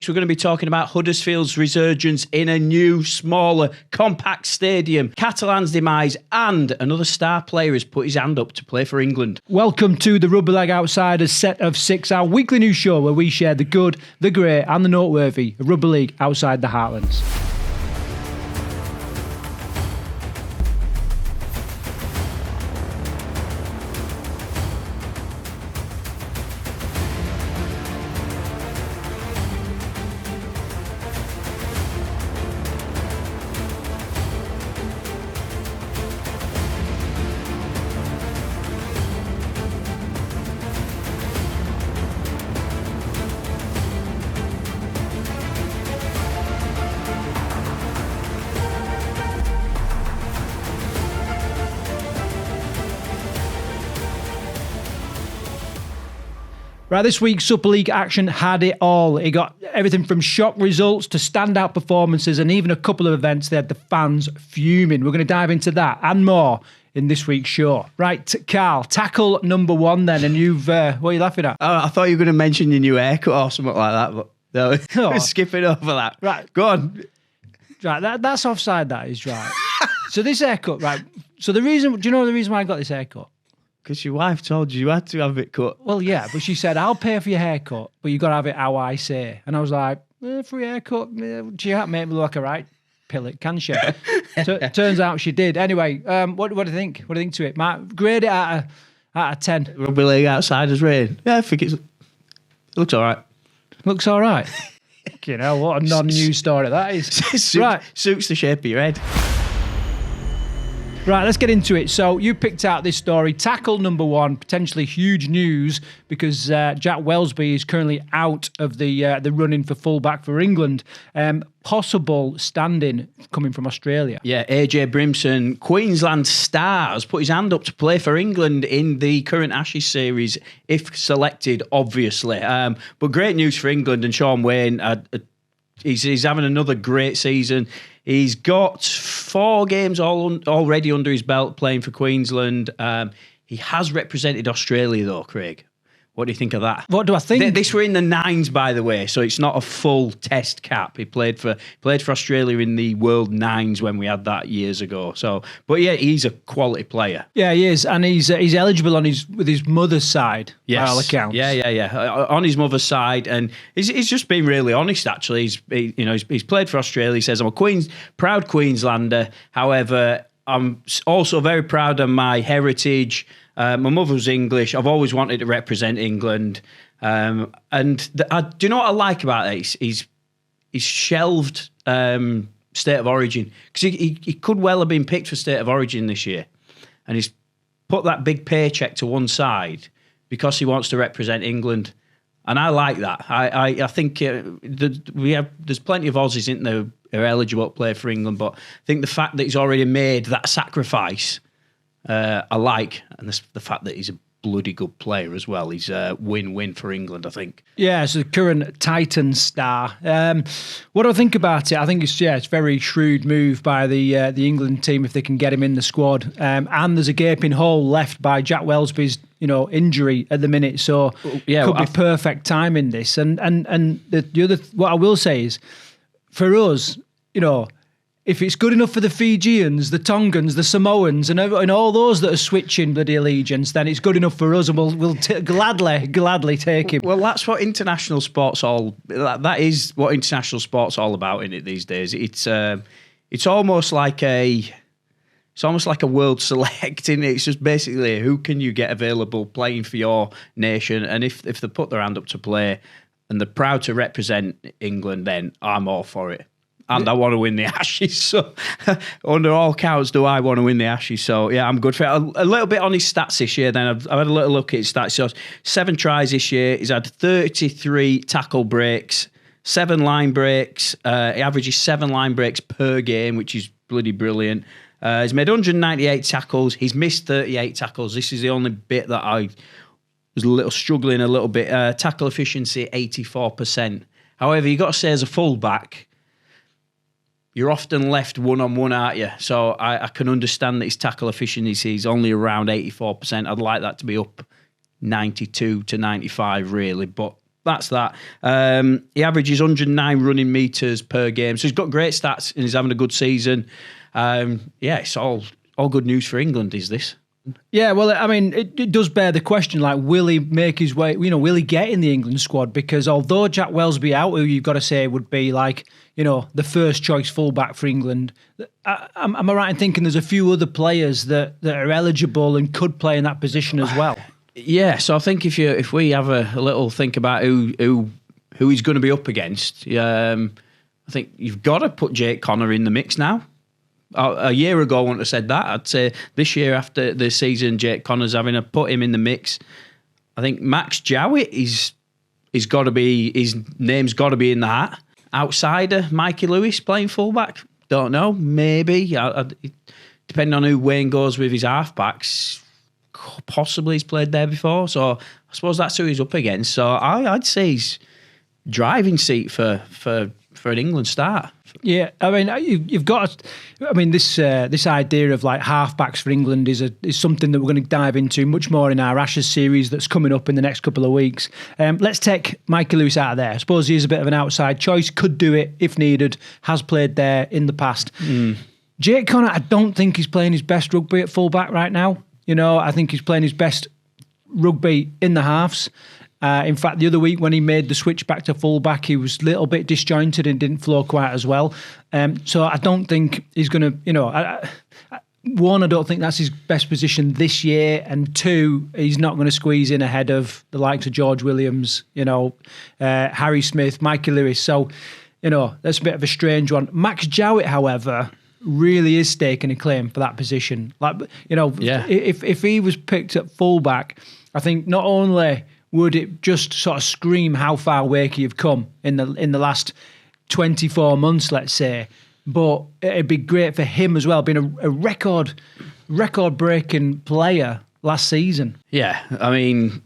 We're going to be talking about Huddersfield's resurgence in a new, smaller, compact stadium, Catalan's demise, and another star player has put his hand up to play for England. Welcome to the Rugby League Outsiders set of 6, our weekly news show where we share the good, the great and the noteworthy of Rugby League outside the heartlands. Right, this week's Super League action had it all. It got everything from shock results to standout performances and even a couple of events that had the fans fuming. We're going to dive into that and more in this week's show. Right, Carl, tackle number 1 then, and you've, what are you laughing at? I thought you were going to mention your new haircut or something like that, but no, skipping over that. Right. Go on. Right, that's offside, that is right. So this haircut, right, so the reason, do you know the reason why I got this haircut? Because your wife told you had to have it cut. Well, yeah, but she said, I'll pay for your haircut, but you got to have it how I say. And I was like, free haircut? She can't make me look a right pillock, can she? Turns out she did. Anyway, what do you think? What do you think to it? Matt, grade it out of 10. Rugby League Outsiders rating. Yeah, I think it looks all right. Looks all right? You know, what a non-news story that is. Right. Suits the shape of your head. Right, let's get into it. So you picked out this story, tackle number 1, potentially huge news because Jack Welsby is currently out of the running for fullback for England. Possible stand-in coming from Australia. Yeah, AJ Brimson, Queensland star, has put his hand up to play for England in the current Ashes series, if selected, obviously. But great news for England and Sean Wayne. He's having another great season. He's got 4 games already under his belt playing for Queensland. He has represented Australia though, Craig. What do you think of that? What do I think? This were in the 9s, by the way, so it's not a full test cap. He played for Australia in the World 9s when we had that years ago. So, but yeah, he's a quality player. Yeah, he is, and he's eligible with his mother's side. Yes. By all accounts. Yeah. On his mother's side, and he's just been really honest. Actually, he's played for Australia. He says, "I'm a proud Queenslander. However, I'm also very proud of my heritage. My mother was English. I've always wanted to represent England. Do you know what I like about that? He's shelved State of Origin because he could well have been picked for State of Origin this year, and he's put that big paycheck to one side because he wants to represent England. And I like that. I think there's plenty of Aussies in there who are eligible to play for England, but I think the fact that he's already made that sacrifice, I like, and the fact that he's a bloody good player as well. He's a win-win for England, I think. Yeah, so the current Titan star. What do I think about it? I think it's a very shrewd move by the England team if they can get him in the squad. And there's a gaping hole left by Jack Welsby's injury at the minute, so could be perfect time in this. And the other what I will say is, for us, if it's good enough for the Fijians, the Tongans, the Samoans, and all those that are switching bloody allegiance, then it's good enough for us, and we'll gladly take him. Well, that's what international sports that is what international sports all about in it these days. It's almost like a world select, and it's just basically who can you get available playing for your nation, and if they put their hand up to play and they're proud to represent England, then I'm all for it. And I want to win the Ashes. So, under all counts, do I want to win the Ashes? So, yeah, I'm good for it. A little bit on his stats this year, then. I've had a little look at his stats. So, 7 tries this year. He's had 33 tackle breaks, 7 line breaks. He averages 7 line breaks per game, which is bloody brilliant. He's made 198 tackles. He's missed 38 tackles. This is the only bit that I was struggling a little bit. Tackle efficiency, 84%. However, you've got to say as a fullback, you're often left one-on-one, aren't you? So I can understand that his tackle efficiency is only around 84%. I'd like that to be up 92 to 95, really. But that's that. He averages 109 running metres per game. So he's got great stats and he's having a good season. It's all good news for England, is this? Yeah, well, I mean, it does bear the question, like, will he make his way, will he get in the England squad? Because although Jack Welsby out, who you've got to say would be like, the first choice fullback for England, am I right in thinking there's a few other players that are eligible and could play in that position as well? Yeah, so I think if we have a little think about who he's going to be up against, I think you've got to put Jake Connor in the mix now. A year ago, I wouldn't have said that. I'd say this year after the season, Jake Connor's having to put him in the mix. I think Max Jowett his name's got to be in the hat. Outsider, Mikey Lewis playing fullback. Don't know, maybe. Depending on who Wayne goes with his halfbacks, possibly he's played there before. So I suppose that's who he's up against. So I'd say he's driving seat for an England start. Yeah, I mean, you've got. I mean, this idea of like halfbacks for England is something that we're going to dive into much more in our Ashes series that's coming up in the next couple of weeks. Let's take Mikey Lewis out of there. I suppose he is a bit of an outside choice. Could do it if needed. Has played there in the past. Jake Connor, I don't think he's playing his best rugby at fullback right now. I think he's playing his best rugby in the halves. In fact, the other week when he made the switch back to fullback, he was a little bit disjointed and didn't flow quite as well. So I don't think he's going to, one, I don't think that's his best position this year. And two, he's not going to squeeze in ahead of the likes of George Williams, Harry Smith, Mikey Lewis. So, that's a bit of a strange one. Max Jowett, however, really is staking a claim for that position. If he was picked at fullback, I think not only would it just sort of scream how far Wakey have come in the last 24 months, let's say, but it'd be great for him as well, being a record-breaking player last season. Yeah, I mean,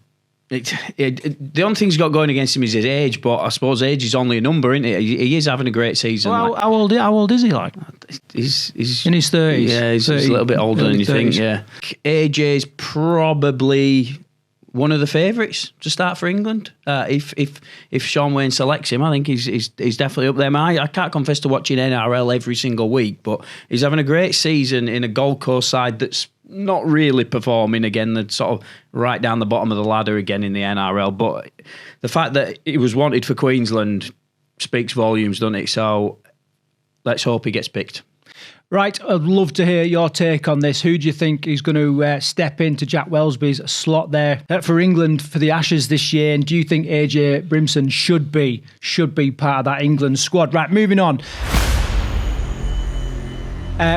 the only thing he's got going against him is his age, but I suppose age is only a number, isn't it? He is having a great season. Well, how old is he like? He's in his 30s. Yeah, he's a little bit older than you 30s. Think, yeah. AJ's probably one of the favourites to start for England. If Sean Wayne selects him, I think he's definitely up there. I can't confess to watching NRL every single week, but he's having a great season in a Gold Coast side that's not really performing again. They're sort of right down the bottom of the ladder again in the NRL. But the fact that he was wanted for Queensland speaks volumes, doesn't it? So let's hope he gets picked. Right, I'd love to hear your take on this. Who do you think is going to step into Jack Welsby's slot there for England for the Ashes this year? And do you think AJ Brimson should be part of that England squad? Right, moving on.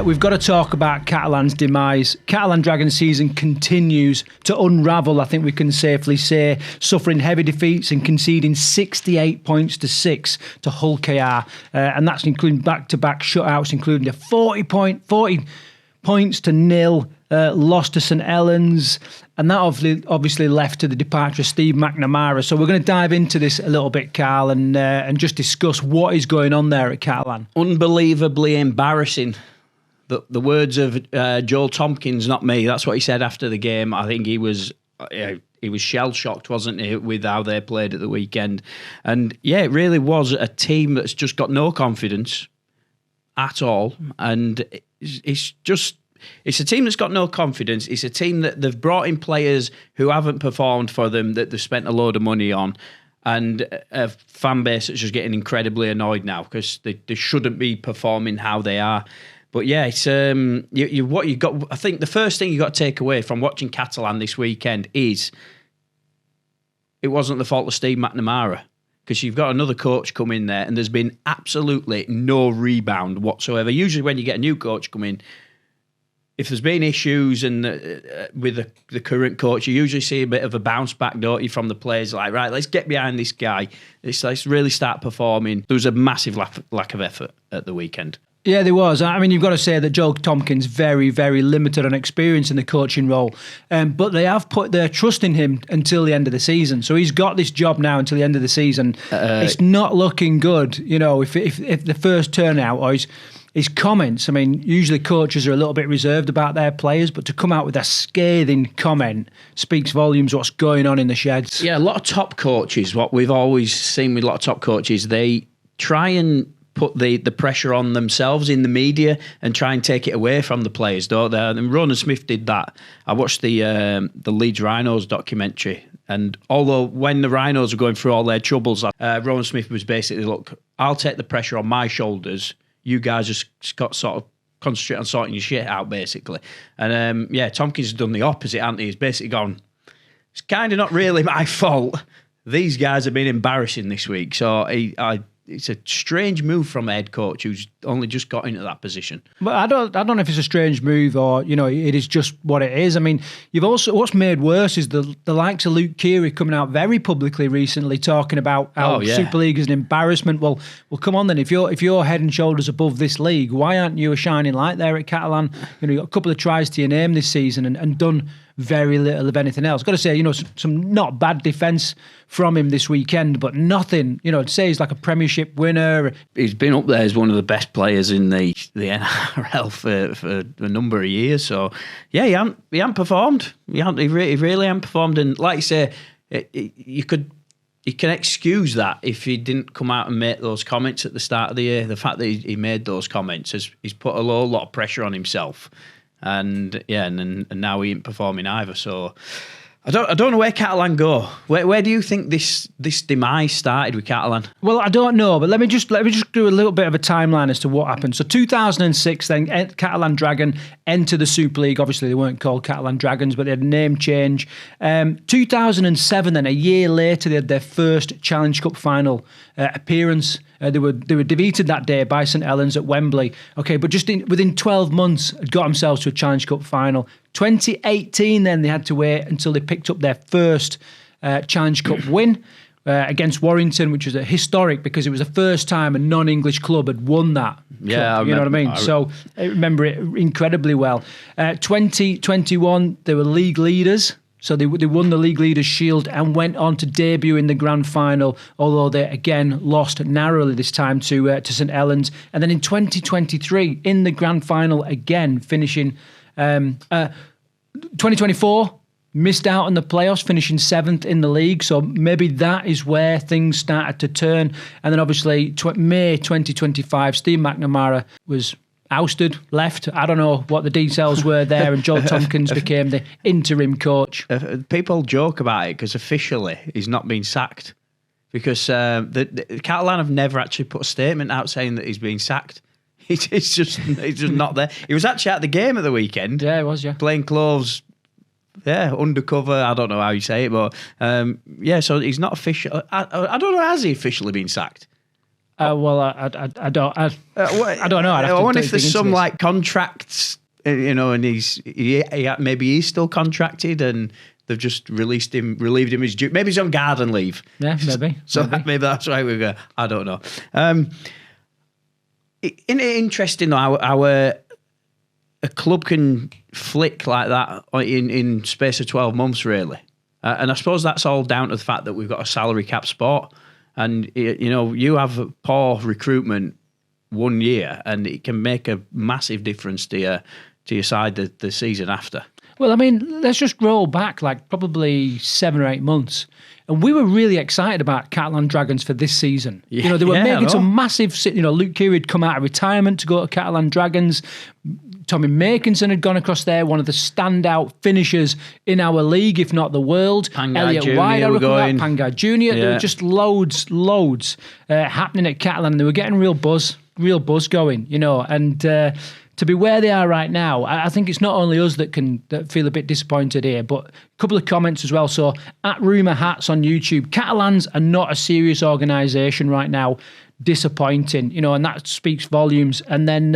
We've got to talk about Catalan's demise. Catalan Dragons season continues to unravel, I think we can safely say, suffering heavy defeats and conceding 68 points to 6 to Hull KR. And that's including back-to-back shutouts, including a 40 points to 0 loss to St Helens. And that obviously left to the departure of Steve McNamara. So we're going to dive into this a little bit, Carl, and just discuss what is going on there at Catalan. Unbelievably embarrassing. The words of Joel Tompkins, not me. That's what he said after the game. I think he was shell-shocked, wasn't he, with how they played at the weekend. And yeah, it really was a team that's just got no confidence at all. And it's a team that's got no confidence. It's a team that they've brought in players who haven't performed for them, that they've spent a load of money on. And a fan base that's just getting incredibly annoyed now because they shouldn't be performing how they are. But yeah, it's what you got. I think the first thing you got to take away from watching Catalan this weekend is it wasn't the fault of Steve McNamara, because you've got another coach come in there and there's been absolutely no rebound whatsoever. Usually when you get a new coach come in, if there's been issues and with the current coach, you usually see a bit of a bounce back, don't you, from the players, like, right, let's get behind this guy. Let's really start performing. There was a massive lack of effort at the weekend. Yeah, there was. I mean, you've got to say that Joel Tompkins very, very limited on experience in the coaching role, but they have put their trust in him until the end of the season. So he's got this job now until the end of the season. It's not looking good, if the first turnout, or his comments, I mean, usually coaches are a little bit reserved about their players, but to come out with a scathing comment speaks volumes what's going on in the sheds. Yeah, a lot of top coaches, what we've always seen with a lot of top coaches, they try and put the pressure on themselves in the media and try and take it away from the players, don't they? And Ronan Smith did that. I watched the Leeds Rhinos documentary, and although when the Rhinos were going through all their troubles, Ronan Smith was basically, look, I'll take the pressure on my shoulders. You guys just got sort of concentrate on sorting your shit out, basically. And Tompkins has done the opposite, hasn't he? He's basically gone, it's kind of not really my fault. These guys have been embarrassing this week. So it's a strange move from a head coach who's only just got into that position. But I don't know if it's a strange move or, it is just what it is. I mean, what's made worse is the likes of Luke Keary coming out very publicly recently talking about how Super League is an embarrassment. Well, come on then. If you're head and shoulders above this league, why aren't you a shining light there at Catalan? You got a couple of tries to your name this season and done very little of anything else. Got to say, some not bad defence from him this weekend, but nothing, to say he's like a Premiership winner. He's been up there as one of the best players in the NRL for a number of years. So, yeah, he hadn't performed. He really hadn't performed. And like you say, you can excuse that if he didn't come out and make those comments at the start of the year. The fact that he made those comments he's put a lot of pressure on himself. And now he ain't performing either. So I don't know where Catalan go. Where do you think this demise started with Catalan? Well, I don't know, but let me just do a little bit of a timeline as to what happened. So 2006, then Catalan Dragon enter the Super League. Obviously, they weren't called Catalan Dragons, but they had a name change. 2007, then a year later, they had their first Challenge Cup final appearance. They were defeated that day by St Helens at Wembley. Okay, but just within 12 months, had got themselves to a Challenge Cup final. 2018, then they had to wait until they picked up their first Challenge Cup win against Warrington, which was a historic because it was the first time a non-English club had won that. Yeah, you know what I mean? So I remember it incredibly well. 2021, they were league leaders. So they won the League Leaders Shield and went on to debut in the grand final, although they again lost narrowly this time to St Helens. And then in 2023, in the grand final again, finishing 2024, missed out on the playoffs, finishing 7th in the league. So maybe that is where things started to turn. And then obviously May 2025, Steve McNamara was ousted, left. I don't know what the details were there, and Joel Tompkins became the interim coach. People joke about it because officially he's not been sacked because the Catalan have never actually put a statement out saying that he's been sacked. He's just not there. He was actually at the game at the weekend. Yeah, he was, yeah. Plain clothes, undercover. I don't know how you say it, but so he's not official. I don't know, has he officially been sacked? Well, I don't know. I wonder if there's some like contracts, and maybe he's still contracted and they've just relieved him his due. Maybe he's on garden leave. Yeah, maybe. Maybe that's why we go. I don't know. Interesting though how a club can flick like that in space of 12 months, really. And I suppose that's all down to the fact that we've got a salary cap sport. And, you have poor recruitment 1 year and it can make a massive difference to your side the season after. Well, I mean, let's just roll back like probably 7 or 8 months. And we were really excited about Catalan Dragons for this season. Yeah, they were making some massive... Luke Keary had come out of retirement to go to Catalan Dragons. Tommy Makinson had gone across there, one of the standout finishers in our league, if not the world. Elliot White, Pangai Jr. There were just loads happening at Catalan, and they were getting real buzz going, and to be where they are right now, I think it's not only us that feel a bit disappointed here, but a couple of comments as well. So at Rumour Hats on YouTube, Catalans are not a serious organisation right now. Disappointing, and that speaks volumes. And then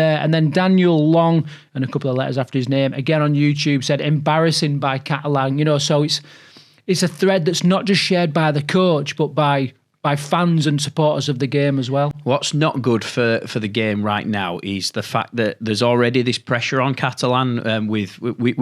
Daniel Long, and a couple of letters after his name, again on YouTube, said embarrassing by Catalan. So it's a thread that's not just shared by the coach, but by by fans and supporters of the game as well. What's not good for the game right now is the fact that there's already this pressure on Catalan. We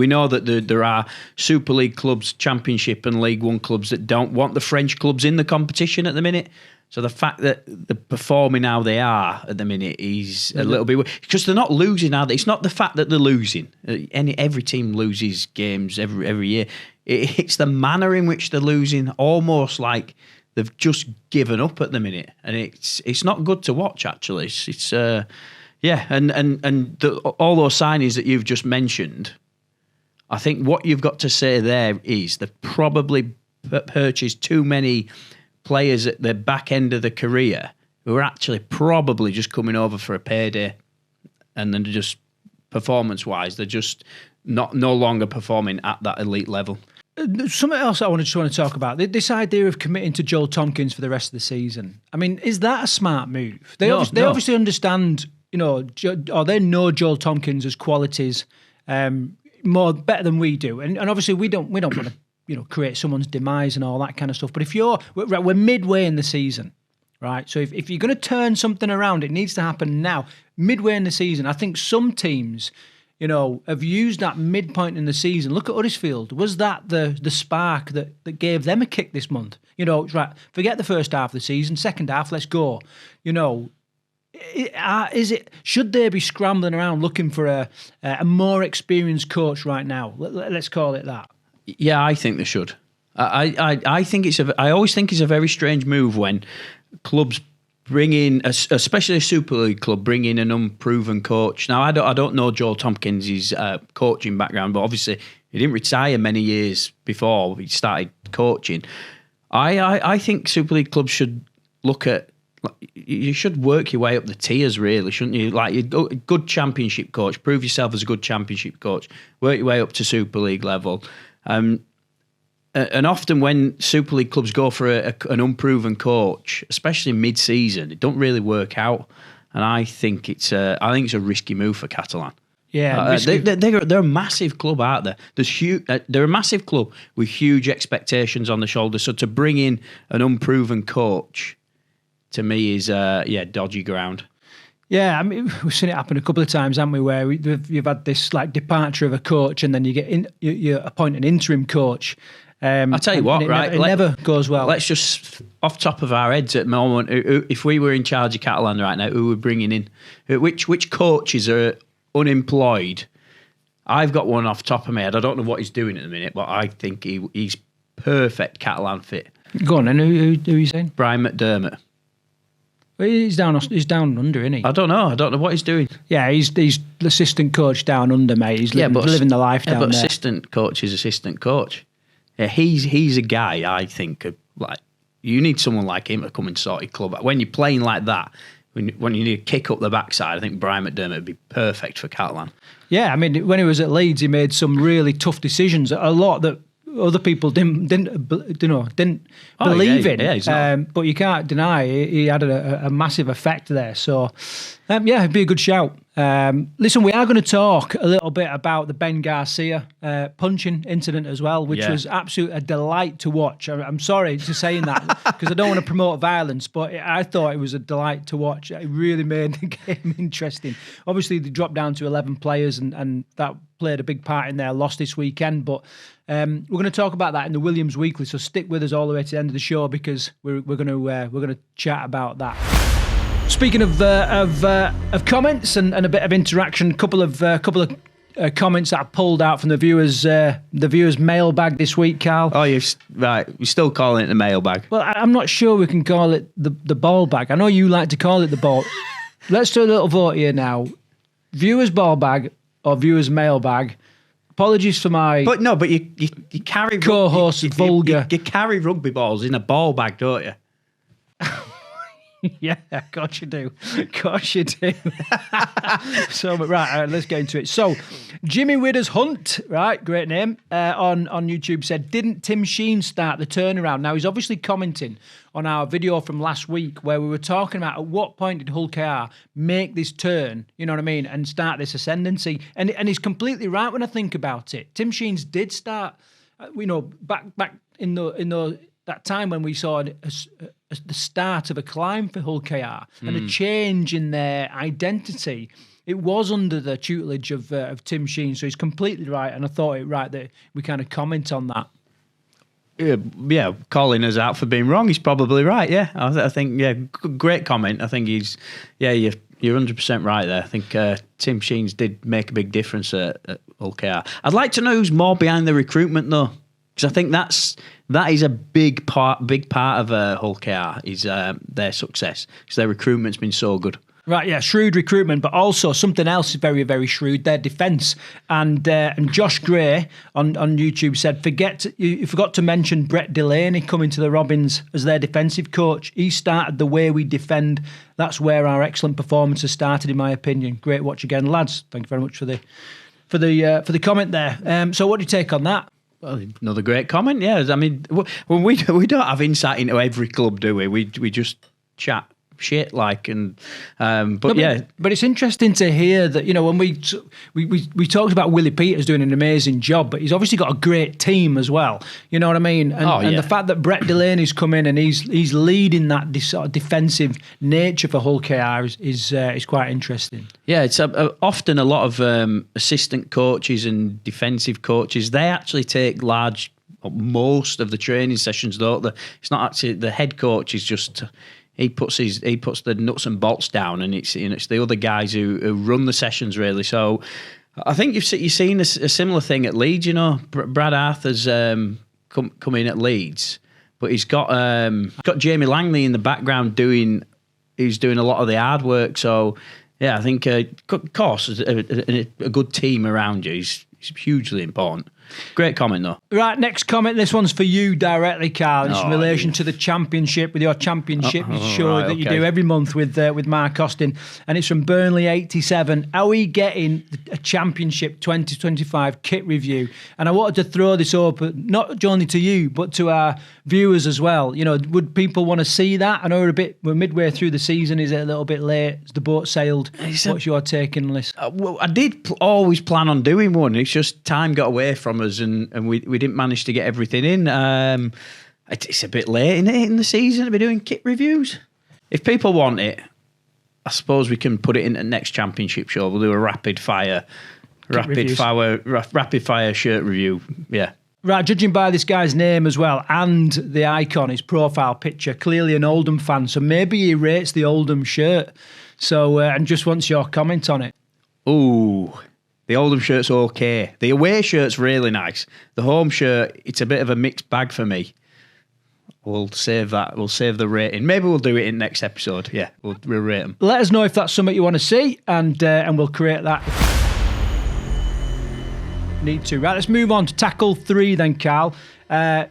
know that there are Super League clubs, Championship and League One clubs that don't want the French clubs in the competition at the minute. So the fact that they're performing how they are at the minute is a little bit... Because they're not losing, are they? It's not the fact that they're losing. Every team loses games every year. It's the manner in which they're losing, almost like they've just given up at the minute. And it's not good to watch, actually. It's all those signings that you've just mentioned, I think what you've got to say there is they've probably purchased too many players at the back end of the career who are actually probably just coming over for a payday, and then just performance-wise, they're just no longer performing at that elite level. Something else I just want to talk about, this idea of committing to Joel Tompkins for the rest of the season. I mean, is that a smart move? They obviously understand, or they know Joel Tompkins' as qualities better than we do, and obviously we don't want to create someone's demise and all that kind of stuff. But if we're midway in the season, right? So if you're going to turn something around, it needs to happen now. Midway in the season, I think some teams, have used that midpoint in the season. Look at Huddersfield. Was that the spark that gave them a kick this month? Right, forget the first half of the season, second half, let's go. Should they be scrambling around looking for a more experienced coach right now? Let's call it that. Yeah, I think they should. I think I always think it's a very strange move when clubs bring in, especially a Super League club, bring in an unproven coach. Now, I don't know Joel Tompkins' coaching background, but obviously he didn't retire many years before he started coaching. I think Super League clubs should look at. You should work your way up the tiers, really, shouldn't you? Like a good Championship coach, prove yourself as a good Championship coach, work your way up to Super League level. And often when Super League clubs go for an unproven coach, especially mid-season, it don't really work out. And I think it's a risky move for Catalan. Yeah, they're a massive club out there. They're a massive club with huge expectations on the shoulders. So to bring in an unproven coach, to me, is dodgy ground. Yeah, I mean, we've seen it happen a couple of times, haven't we? Where you've had this like departure of a coach, and then you appoint an interim coach. I'll tell you what, right? It never goes well. Let's just, off top of our heads at the moment, if we were in charge of Catalan right now, who we're bringing in? Which coaches are unemployed? I've got one off the top of my head. I don't know what he's doing at the minute, but I think he's perfect Catalan fit. Go on, and who are you saying? Brian McDermott. Well, he's down under, isn't he? I don't know what he's doing. Yeah, he's the assistant coach down under, mate. He's living the life down there. But assistant coach is assistant coach. Yeah, he's a guy, I think, like, you need someone like him to come and sort your club out. When you're playing like that, when you need to kick up the backside, I think Brian McDermott would be perfect for Catalan. Yeah, I mean, when he was at Leeds, he made some really tough decisions, a lot that other people didn't believe in. Yeah, but you can't deny he had a massive effect there. So, it'd be a good shout. Listen, we are going to talk a little bit about the Ben Garcia punching incident as well, which was absolute a delight to watch. I'm sorry for saying that because I don't want to promote violence, but I thought it was a delight to watch. It really made the game interesting. Obviously, they dropped down to 11 players, and that played a big part in their loss this weekend. But we're going to talk about that in the Williams Weekly, so stick with us all the way to the end of the show because we're going to chat about that. Speaking of comments and a bit of interaction, a couple of comments that I pulled out from the viewers' mailbag this week, Carl. Oh, you're still calling it the mailbag? Well, I'm not sure we can call it the ball bag. I know you like to call it the ball. Let's do a little vote here now. Viewers' ball bag or viewers' mailbag. Apologies for my... But you carry... Co-host vulgar. You carry rugby balls in a ball bag, don't you? Yeah, of course you do. Of course you do. So, right, let's get into it. So, Jimmy Widders Hunt, right, great name, on YouTube said, didn't Tim Sheen start the turnaround? Now, he's obviously commenting on our video from last week where we were talking about at what point did Hull KR make this turn, you know what I mean, and start this ascendancy. And he's completely right when I think about it. Tim Sheen's did start, back in that time when we saw the start of a climb for Hull KR and a change in their identity. It was under the tutelage of Tim Sheen, so he's completely right, and I thought it right that we kind of comment on that. Yeah, calling us out for being wrong. He's probably right. Yeah, I think great comment. I think you're 100% right there. I think Tim Sheens did make a big difference at Hull KR. I'd like to know who's more behind the recruitment though, because I think that is a big part of Hull KR is their success, because their recruitment's been so good. Right, yeah, shrewd recruitment, but also something else is very, very shrewd, their defence. And Josh Gray on YouTube said, you forgot to mention Brett Delaney coming to the Robins as their defensive coach. He started the way we defend. That's where our excellent performances started, in my opinion. Great watch again, lads. Thank you very much for the comment there. So what do you take on that? Well, another great comment, yeah. I mean, we don't have insight into every club, do we? We just chat shit but it's interesting to hear that, you know, when we talked about Willie Peters doing an amazing job, but he's obviously got a great team as well, you know what I mean, and the fact that Brett Delaney's come in and he's leading that sort of defensive nature for Hull KR is quite interesting. Yeah, it's often a lot of assistant coaches and defensive coaches, they actually take most of the training sessions, though. It's not actually the head coach is just he puts the nuts and bolts down, and it's the other guys who run the sessions really. So I think you've seen a similar thing at Leeds. You know, Brad Arthur's come in at Leeds, but he's got Jamie Langley in the background he's doing a lot of the hard work. So yeah, I think of course a good team around you is hugely important. Great comment though. Right, next comment. This one's for you directly, Carl. It's in relation to the championship, with your championship show that you do every month with Mark Austin, and it's from Burnley 87. Are we getting a championship 2025 kit review? And I wanted to throw this open not only to you but to our viewers as well. You know, would people want to see that? I know we're midway through the season. Is it a little bit late? Has the boat sailed? What's your take on this? Well, I did always plan on doing one. It's just time got away from us, and we didn't manage to get everything in. It's a bit late in the season to be doing kit reviews. If people want it, I suppose we can put it in the next championship show. We'll do a rapid fire shirt review. Yeah. Right, judging by this guy's name as well and the icon, his profile picture, clearly an Oldham fan, so maybe he rates the Oldham shirt. So, and just wants your comment on it. Ooh. The Oldham shirt's okay. The away shirt's really nice. The home shirt, it's a bit of a mixed bag for me. We'll save that. We'll save the rating. Maybe we'll do it in next episode. Yeah, we'll rate them. Let us know if that's something you want to see, and we'll create that. Need to. Right, let's move on to tackle 3 then, Carl.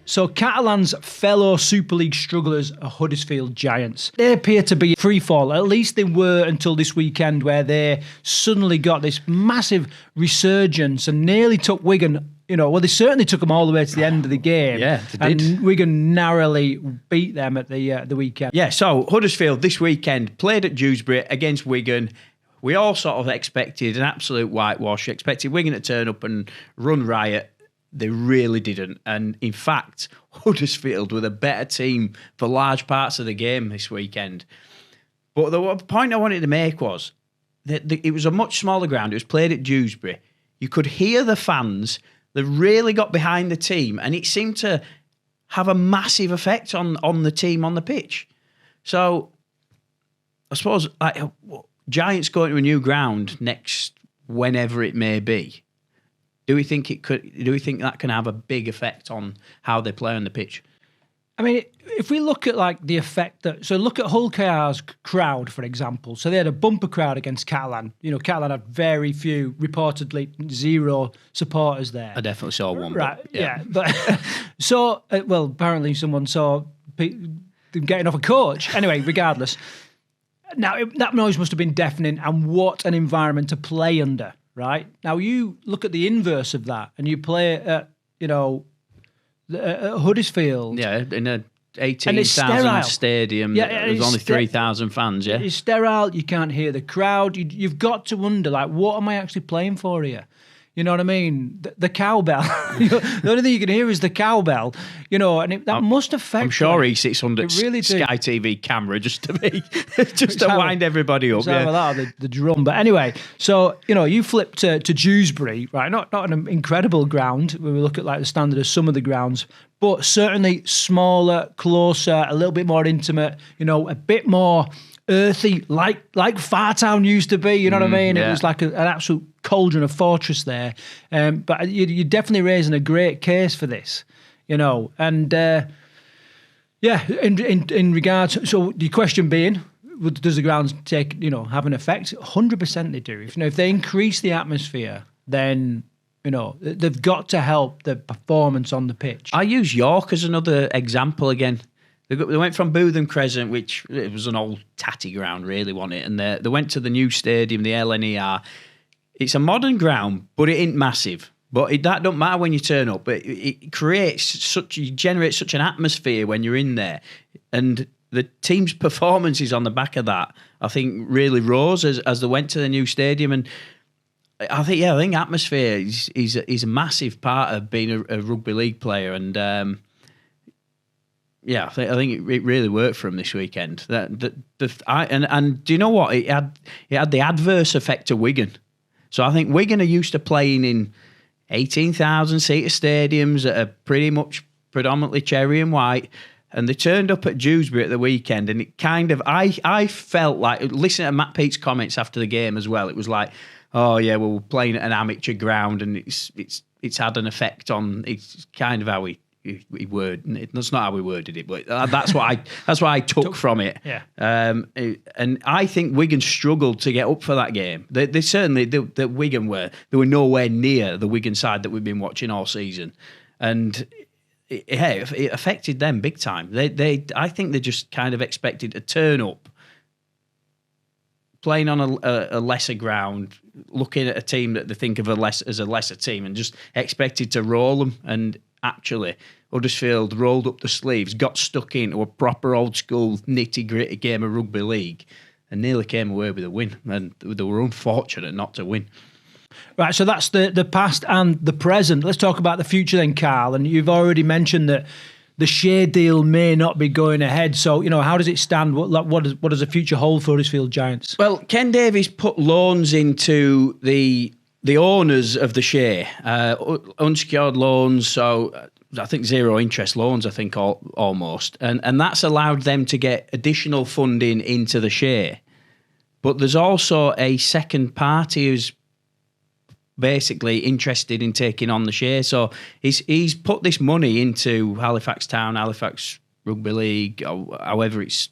So Catalan's fellow Super League strugglers are Huddersfield Giants. They appear to be free fall. At least they were until this weekend, where they suddenly got this massive resurgence and nearly took Wigan. You know, well, they certainly took them all the way to the end of the game. Yeah, they did. And Wigan narrowly beat them at the weekend. Yeah, so Huddersfield this weekend played at Dewsbury against Wigan. We all sort of expected an absolute whitewash, expected Wigan to turn up and run riot. They really didn't. And in fact, Huddersfield were the better team for large parts of the game this weekend. But the point I wanted to make was that it was a much smaller ground. It was played at Dewsbury. You could hear the fans. They really got behind the team, and it seemed to have a massive effect on the team on the pitch. So I suppose Giants going to a new ground next, whenever it may be. Do we think that can have a big effect on how they play on the pitch? I mean, if we look at like the effect look at Hull KR's crowd, for example. So they had a bumper crowd against Catalan. You know, Catalan had very few, reportedly 0 supporters there. I definitely saw one. Right, yeah. But so, well, apparently someone saw them getting off a coach. Anyway, regardless. Now, that noise must have been deafening, and what an environment to play under, right? Now, you look at the inverse of that, and you play at, Huddersfield. Yeah, in a 18,000 stadium. Yeah, there's only 3,000 fans, yeah? It's sterile, you can't hear the crowd. You've got to wonder, like, what am I actually playing for here? You know what I mean? The cowbell. The only thing you can hear is the cowbell. And that must affect. I'm sure he sits under really Sky TV camera just to wind everybody up. Yeah, that, the drum. But anyway, so you flip to Dewsbury, right? Not an incredible ground when we look at like the standard of some of the grounds, but certainly smaller, closer, a little bit more intimate. A bit more earthy, like Fartown used to be. You know what I mean? Yeah. It was like an absolute cauldron, a fortress there. But you're definitely raising a great case for this, And in regards, so the question being, does the grounds have an effect? 100% they do. If they increase the atmosphere, then they've got to help the performance on the pitch. I use York as another example again. They went from Bootham Crescent, which it was an old tatty ground, really, wasn't it? And they went to the new stadium, the LNER. It's a modern ground, but it ain't massive. But that don't matter when you turn up. It generates such an atmosphere when you're in there. And the team's performances on the back of that, I think, really rose as they went to the new stadium. And I think atmosphere is a massive part of being a rugby league player. And I think it really worked for him this weekend. And do you know what? It had the adverse effect of Wigan. So I think Wigan are used to playing in 18,000 seater stadiums that are pretty much predominantly cherry and white, and they turned up at Dewsbury at the weekend, and it kind of I felt like listening to Matt Peake's comments after the game as well. It was like, oh yeah, well, we're playing at an amateur ground, and it's had an effect on. It's kind of how he worded it. That's not how we worded it, but that's what I took from it. Yeah. And I think Wigan struggled to get up for that game. They certainly the Wigan were nowhere near the Wigan side that we've been watching all season, and it affected them big time. I think they just kind of expected to turn up, playing on a lesser ground, looking at a team that they think of as a lesser team, and just expected to roll them. And actually, Huddersfield rolled up the sleeves, got stuck into a proper old school nitty-gritty game of rugby league, and nearly came away with a win. And they were unfortunate not to win. Right, so that's the past and the present. Let's talk about the future then, Carl. And you've already mentioned that the Shea deal may not be going ahead. So, how does it stand? What does the future hold for Huddersfield Giants? Well, Ken Davies put loans into the owners of the Shea, unsecured loans, so I think zero interest loans, almost. And that's allowed them to get additional funding into the Shea. But there's also a second party who's basically interested in taking on the Shea. So he's put this money into Halifax Town, Halifax Rugby League, or however it's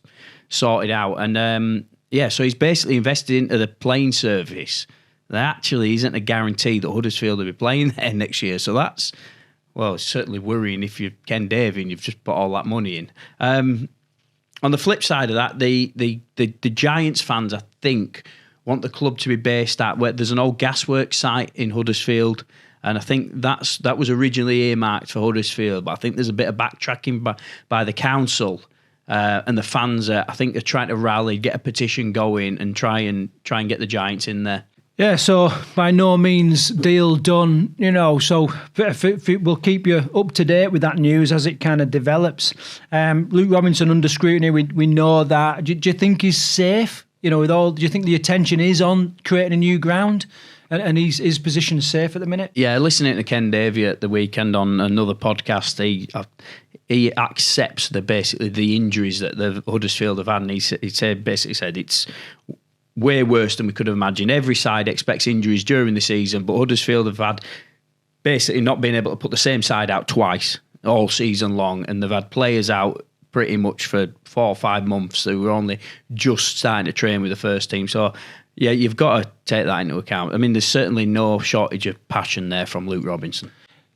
sorted out. And so he's basically invested into the playing service. There actually isn't a guarantee that Huddersfield will be playing there next year. So that's, it's certainly worrying if you're Ken Davey and you've just put all that money in. On the flip side of that, the Giants fans, I think, want the club to be based at where there's an old gasworks site in Huddersfield, and I think that was originally earmarked for Huddersfield, but I think there's a bit of backtracking by the council, and the fans I think are trying to rally, get a petition going, and try and get the Giants in there. Yeah, so by no means deal done, so we'll keep you up to date with that news as it kind of develops. Luke Robinson under scrutiny, we know that. Do you think he's safe? Do you think the attention is on creating a new ground, and his position is safe at the minute? Yeah, listening to Ken Davey at the weekend on another podcast, he accepts basically the injuries that the Huddersfield have had, and he basically said it's way worse than we could have imagined. Every side expects injuries during the season, but Huddersfield have had basically not been able to put the same side out twice all season long, and they've had players out pretty much for 4 or 5 months who were only just starting to train with the first team. So, yeah, you've got to take that into account. I mean, there's certainly no shortage of passion there from Luke Robinson.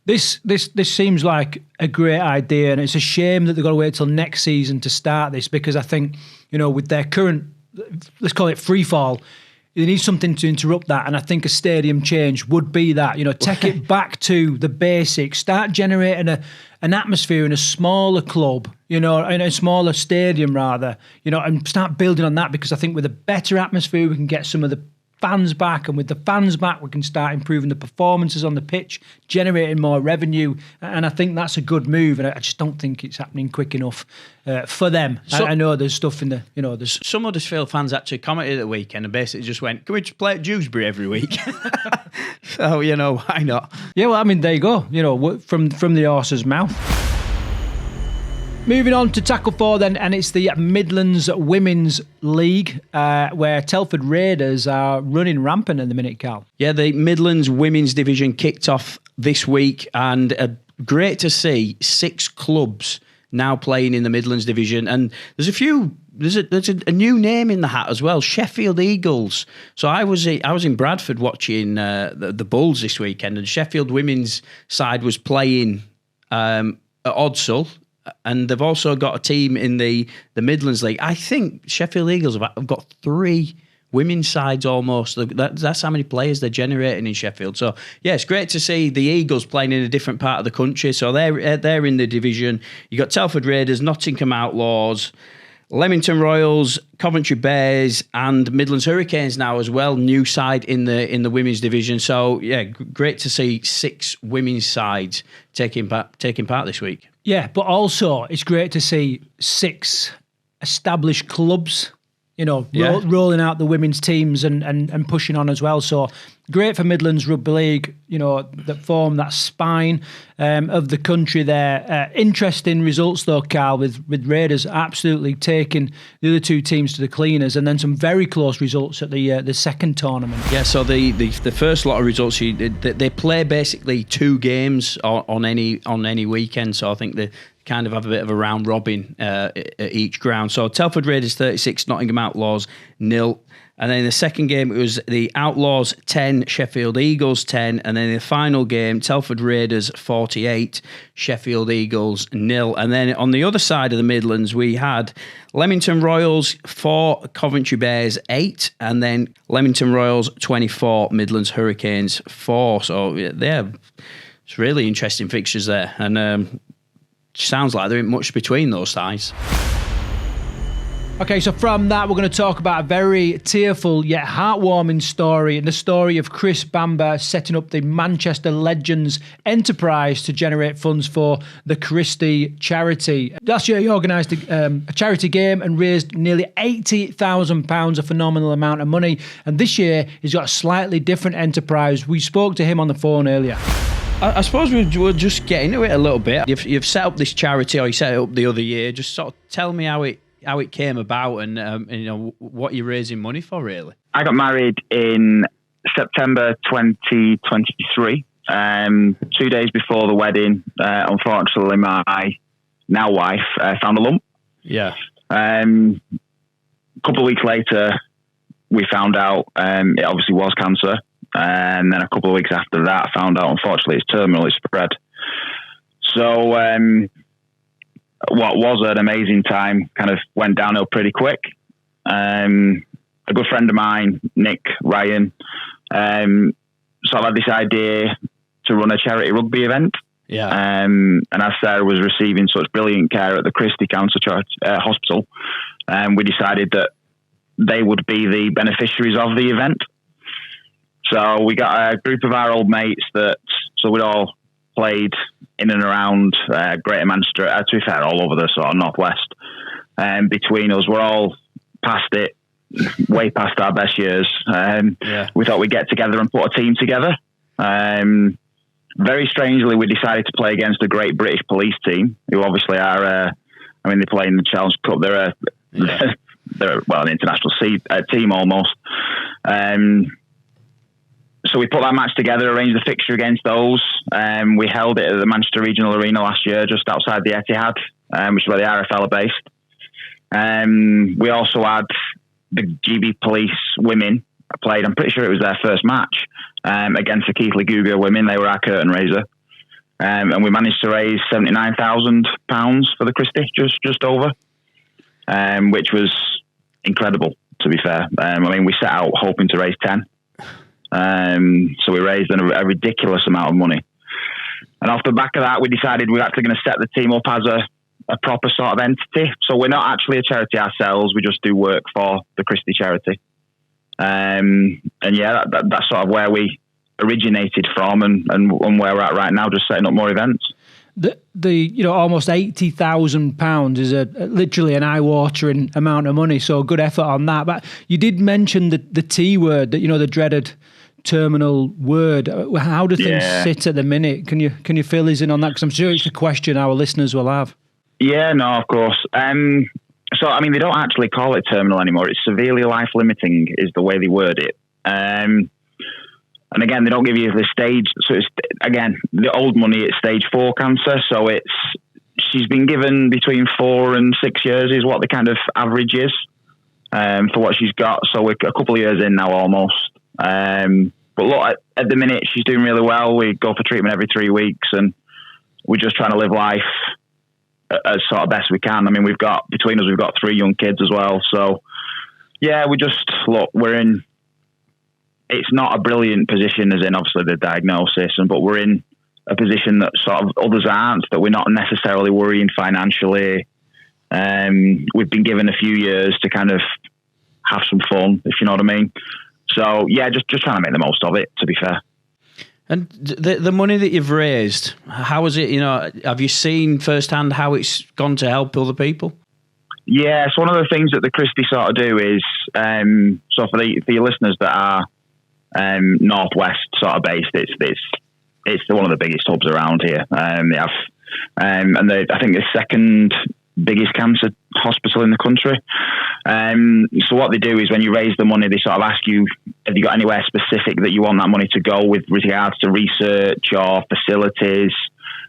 This seems like a great idea, and it's a shame that they've got to wait till next season to start this, because I think, with their current, let's call it free fall, they need something to interrupt that, and I think a stadium change would be that. Take it back to the basics, start generating an atmosphere in a smaller club, in a smaller stadium rather, and start building on that, because I think with a better atmosphere we can get some of the fans back, and with the fans back, we can start improving the performances on the pitch, generating more revenue, and I think that's a good move, and I just don't think it's happening quick enough for them. So, I know there's stuff in the, there's some Huddersfield fans actually commented at the weekend and basically just went, can we just play at Dewsbury every week? So, why not? Yeah, well, I mean, there you go, from the horse's mouth. Moving on to Tackle 4 then, and it's the Midlands Women's League, where Telford Raiders are running rampant in the minute, Carl. Yeah, the Midlands Women's Division kicked off this week, and great to see 6 clubs now playing in the Midlands Division. And there's a new name in the hat as well, Sheffield Eagles. So I was in Bradford watching the Bulls this weekend, and Sheffield women's side was playing at Odsal. And they've also got a team in the Midlands League. I think Sheffield Eagles have got 3 women's sides almost. That's how many players they're generating in Sheffield. So, yeah, it's great to see the Eagles playing in a different part of the country. So they're in the division. You got Telford Raiders, Nottingham Outlaws, Leamington Royals, Coventry Bears, and Midlands Hurricanes now as well. New side in the women's division. So yeah, great to see 6 women's sides taking part this week. Yeah, but also it's great to see 6 established clubs, rolling out the women's teams and pushing on as well. So great for Midlands Rugby League, that form that spine of the country there. Interesting results though, Carl, with Raiders absolutely taking the other 2 teams to the cleaners, and then some very close results at the second tournament. Yeah, so the first lot of results, they play basically 2 games on any weekend. So I think they kind of have a bit of a round robin at each ground. So Telford Raiders 36, Nottingham Outlaws 0. And then in the second game, it was the Outlaws 10, Sheffield Eagles 10. And then in the final game, Telford Raiders 48, Sheffield Eagles 0. And then on the other side of the Midlands, we had Leamington Royals 4, Coventry Bears 8. And then Leamington Royals 24, Midlands Hurricanes 4. So yeah, it's really interesting fixtures there. And sounds like there ain't much between those sides. Okay, so from that, we're going to talk about a very tearful yet heartwarming story, and the story of Chris Bamber setting up the Manchester Legends enterprise to generate funds for the Christie charity. Last year, he organised a charity game and raised nearly £80,000, a phenomenal amount of money. And this year, he's got a slightly different enterprise. We spoke to him on the phone earlier. I suppose we'll just get into it a little bit. You've set up this charity, or you set it up the other year. Just sort of tell me how it came about, and what you're raising money for, really. I got married in September 2023. 2 days before the wedding, unfortunately, my now wife found a lump. Yeah. A couple of weeks later, we found out it obviously was cancer. And then a couple of weeks after that, I found out, unfortunately, it's terminal, it's spread. So what was an amazing time kind of went downhill pretty quick. A good friend of mine, Nick Ryan, sort of had this idea to run a charity rugby event. Yeah. And as Sarah was receiving such brilliant care at the Christie Cancer Hospital, we decided that they would be the beneficiaries of the event. So we got a group of our old mates so we'd all played in and around Greater Manchester, to be fair, all over the sort of northwest. Between us, we're all past it, way past our best years. We thought we'd get together and put a team together. Very strangely, we decided to play against a great British police team, who obviously are, they play in the Challenge Cup. They're an international team almost. So we put that match together, arranged the fixture against those. We held it at the Manchester Regional Arena last year, just outside the Etihad, which is where the RFL are based. We also had the GB Police women played. I'm pretty sure it was their first match against the Keighley Cougar women. They were our curtain raiser. And we managed to raise £79,000 for the Christie, just over, which was incredible, to be fair. We set out hoping to raise 10. So we raised a ridiculous amount of money. And off the back of that, we decided we're actually going to set the team up as a proper sort of entity. So we're not actually a charity ourselves. We just do work for the Christie charity. And yeah, that's sort of where we originated from, and where we're at right now, just setting up more events. The almost £80,000 is literally an eye-watering amount of money. So good effort on that. But you did mention the T word, that the dreaded terminal word. How do things sit at the minute? Can you fill us in on that? Because I'm sure it's a question our listeners will have. Yeah, no, of course. So I mean, they don't actually call it terminal anymore. It's severely life-limiting is the way they word it. And again, they don't give you the stage. So it's, again, the old money, it's stage 4 cancer. So she's been given between 4 and 6 years is what the kind of average is for what she's got. So we're a couple of years in now almost. But look, at the minute, she's doing really well. We go for treatment every 3 weeks, and we're just trying to live life as sort of best we can. I mean, between us, we've got 3 young kids as well. So yeah, we're in, it's not a brilliant position as in obviously the diagnosis, but we're in a position that sort of others aren't, that we're not necessarily worrying financially. We've been given a few years to kind of have some fun, if you know what I mean. So yeah, just trying to make the most of it, to be fair. And the money that you've raised, how is it, have you seen firsthand how it's gone to help other people? Yeah, so one of the things that the Christie sort of do is, so for your listeners that are northwest sort of based, it's one of the biggest hubs around here. They have, and I think the second biggest cancer hospital in the country. So what they do is when you raise the money, they sort of ask you, have you got anywhere specific that you want that money to go with regards to research or facilities?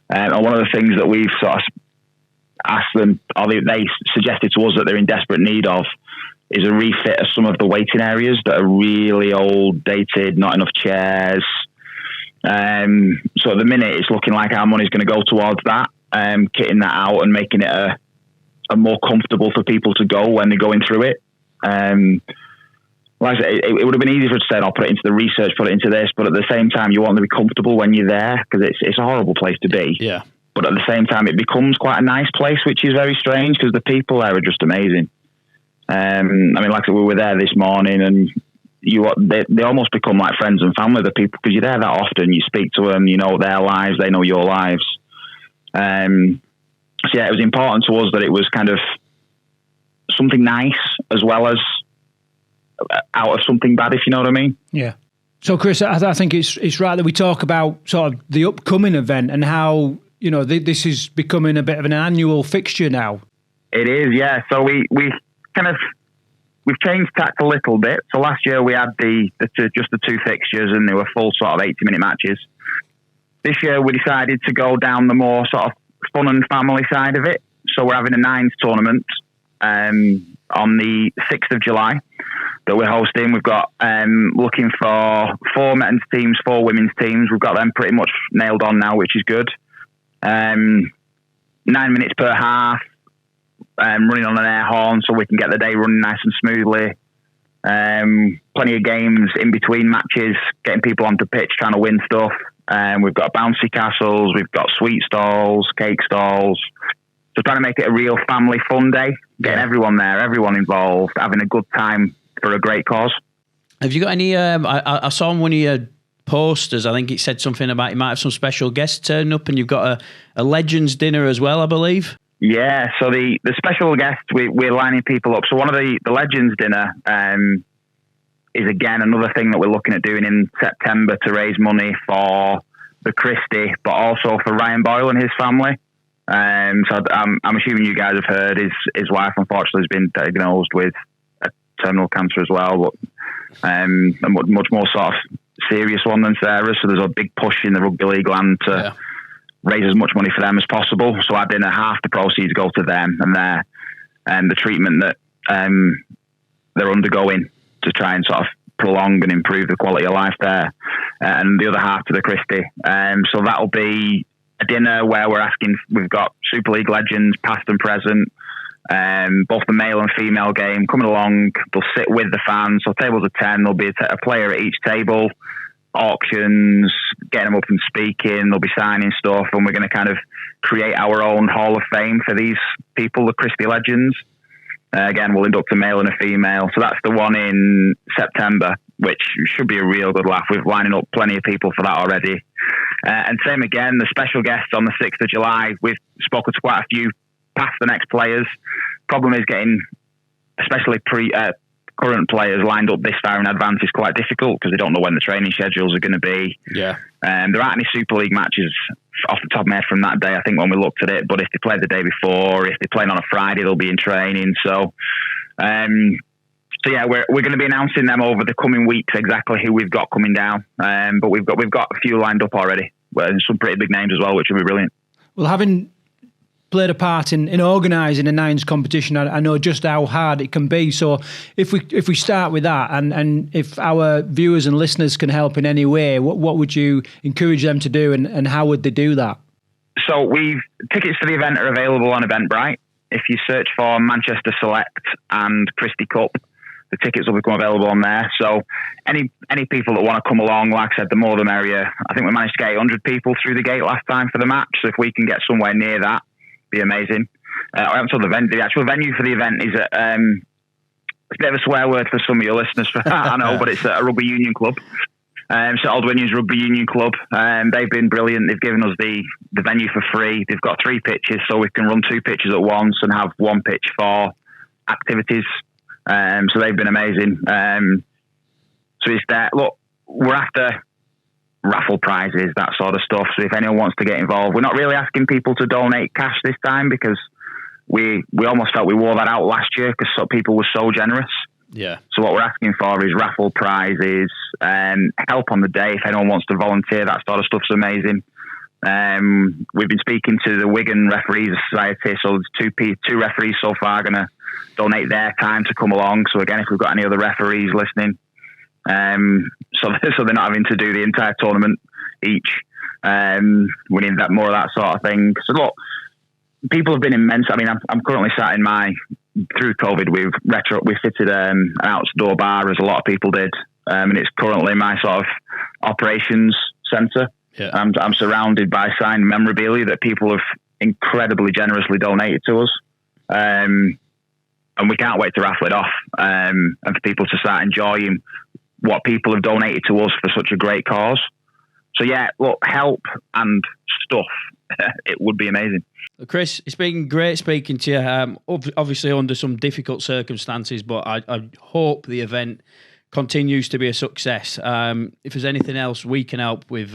And one of the things that we've sort of asked them, or they suggested to us that they're in desperate need of, is a refit of some of the waiting areas that are really old, dated, not enough chairs. So at the minute, it's looking like our money's going to go towards that, kitting that out and making it a more comfortable for people to go when they're going through it. Like I said, it would have been easy for us to say, I'll put it into the research, put it into this, but at the same time, you want to be comfortable when you're there, because it's a horrible place to be. Yeah. But at the same time, it becomes quite a nice place, which is very strange, because the people there are just amazing. I mean, like I said, we were there this morning, and they almost become like friends and family, the people, because you're there that often, you speak to them, you know their lives, they know your lives. So yeah, it was important to us that it was kind of something nice as well as out of something bad, if you know what I mean. Yeah. So Chris, I think it's right that we talk about sort of the upcoming event and how, this is becoming a bit of an annual fixture now. It is, yeah. So we've changed tack a little bit. So last year we had just the 2 fixtures, and they were full sort of 80-minute matches. This year we decided to go down the more sort of fun and family side of it. So we're having a 9s tournament on the 6th of July that we're hosting. We've got looking for 4 men's teams, 4 women's teams. We've got them pretty much nailed on now, which is good. 9 minutes per half, running on an air horn so we can get the day running nice and smoothly. Plenty of games in between matches, getting people onto pitch, trying to win stuff. We've got bouncy castles, we've got sweet stalls, cake stalls. So trying to make it a real family fun day, getting everyone there, everyone involved, having a good time for a great cause. Have you got any, I saw on one of your posters, I think it said something about you might have some special guests turning up, and you've got a Legends dinner as well, I believe. Yeah, so the special guest, we're lining people up. So one of the Legends dinner is again another thing that we're looking at doing in September to raise money for the Christie, but also for Ryan Boyle and his family. So I'm assuming you guys have heard his wife unfortunately has been diagnosed with terminal cancer as well, but a much more sort of serious one than Sarah. So there's a big push in the rugby league land to raise as much money for them as possible. So our dinner, half the proceeds go to them and the treatment that they're undergoing to try and sort of prolong and improve the quality of life there, and the other half to the Christie. So that'll be a dinner where we've got Super League legends, past and present, both the male and female game coming along. They'll sit with the fans. So tables of 10, there'll be a player at each table, auctions, getting them up and speaking. They'll be signing stuff, and we're going to kind of create our own Hall of Fame for these people, the Christie legends. Again, we'll induct a male and a female. So that's the one in September, which should be a real good laugh. We're lining up plenty of people for that already. And same again, the special guests on the 6th of July. We've spoken to quite a few past the next players. Problem is getting, especially current players lined up this far in advance is quite difficult because they don't know when the training schedules are going to be. Yeah. There aren't any Super League matches off the top of my head from that day, I think, when we looked at it. But if they play the day before, if they're playing on a Friday, they'll be in training. So yeah, we're going to be announcing them over the coming weeks exactly who we've got coming down. But we've got a few lined up already, and some pretty big names as well, which will be brilliant. Well, having played a part in organising a Nines competition, I know just how hard it can be. So if we start with that, and if our viewers and listeners can help in any way, what would you encourage them to do, and how would they do that? So tickets for the event are available on Eventbrite. If you search for Manchester Select and Christie Cup, the tickets will become available on there. So any people that want to come along, like I said, the more the merrier. I think we managed to get 800 people through the gate last time for the match. So if we can get somewhere near that, be amazing. I haven't told the actual venue for the event is it's a bit of a swear word for some of your listeners, I know, but it's a rugby union club. So Old Winnie's Rugby Union Club. They've been brilliant. They've given us the venue for free. They've got 3 pitches, so we can run 2 pitches at once and have 1 pitch for activities. So they've been amazing. So it's there. Look, we're after raffle prizes, that sort of stuff. So if anyone wants to get involved, we're not really asking people to donate cash this time because we almost felt we wore that out last year because people were so generous. Yeah. So what we're asking for is raffle prizes, help on the day if anyone wants to volunteer. That sort of stuff's amazing. We've been speaking to the Wigan Referees Society, so there's two referees so far going to donate their time to come along. So again, if we've got any other referees listening, so they're not having to do the entire tournament each. We need more of that sort of thing. So look, people have been immense. I mean, I'm currently sat in through COVID, we've fitted an outdoor bar as a lot of people did, and it's currently my sort of operations centre. Yeah. I'm surrounded by signed memorabilia that people have incredibly generously donated to us. And we can't wait to raffle it off, and for people to start enjoying what people have donated to us for such a great cause. So yeah, look, help and stuff. It would be amazing. Chris, it's been great speaking to you. Obviously under some difficult circumstances, but I hope the event continues to be a success. If there's anything else we can help with,